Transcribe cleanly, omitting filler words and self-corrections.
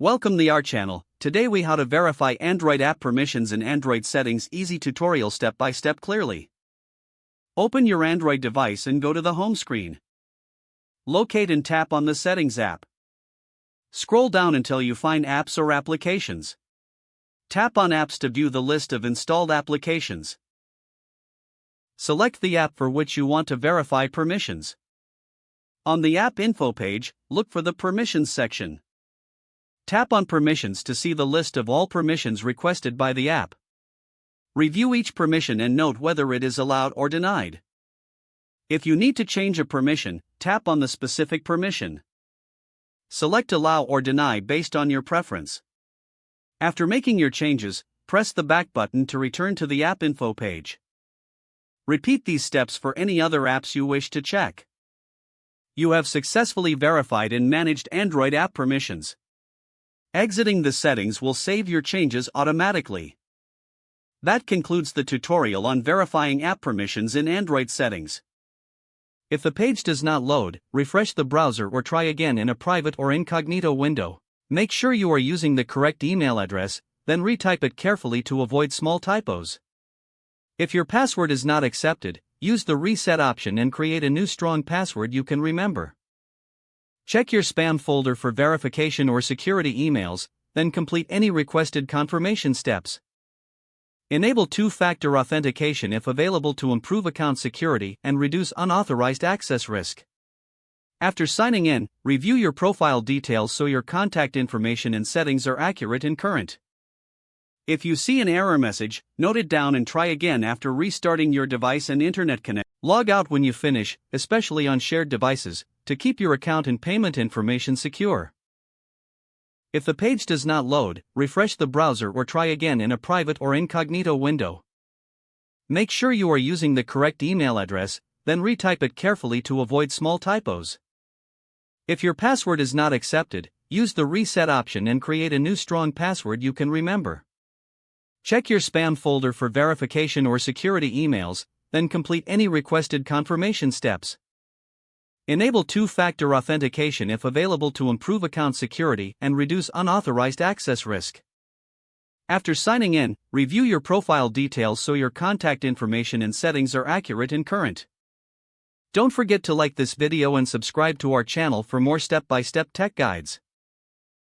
Welcome the our channel. Today we how to verify Android app permissions in Android settings. Easy tutorial step by step clearly. Open your Android device and go to the home screen. Locate and tap on the settings app. Scroll down until you find apps or applications. Tap on apps to view the list of installed applications. Select the app for which you want to verify permissions. On the app info page, look for the permissions section. Tap on permissions to see the list of all permissions requested by the app. Review each permission and note whether it is allowed or denied. If you need to change a permission, tap on the specific permission. Select allow or deny based on your preference. After making your changes, press the back button to return to the app info page. Repeat these steps for any other apps you wish to check. You have successfully verified and managed Android app permissions. Exiting the settings will save your changes automatically. That concludes the tutorial on verifying app permissions in Android settings. If the page does not load, refresh the browser or try again in a private or incognito window. Make sure you are using the correct email address, then retype it carefully to avoid small typos. If your password is not accepted, use the reset option and create a new strong password you can remember. Check your spam folder for verification or security emails, then complete any requested confirmation steps. Enable two-factor authentication if available to improve account security and reduce unauthorized access risk. After signing in, review your profile details so your contact information and settings are accurate and current. If you see an error message, note it down and try again after restarting your device and internet connection. Log out when you finish, especially on shared devices, to keep your account and payment information secure. If the page does not load, refresh the browser or try again in a private or incognito window. Make sure you are using the correct email address, then retype it carefully to avoid small typos. If your password is not accepted, use the reset option and create a new strong password you can remember. Check your spam folder for verification or security emails, then complete any requested confirmation steps. Enable two-factor authentication if available to improve account security and reduce unauthorized access risk. After signing in, review your profile details so your contact information and settings are accurate and current. Don't forget to like this video and subscribe to our channel for more step-by-step tech guides.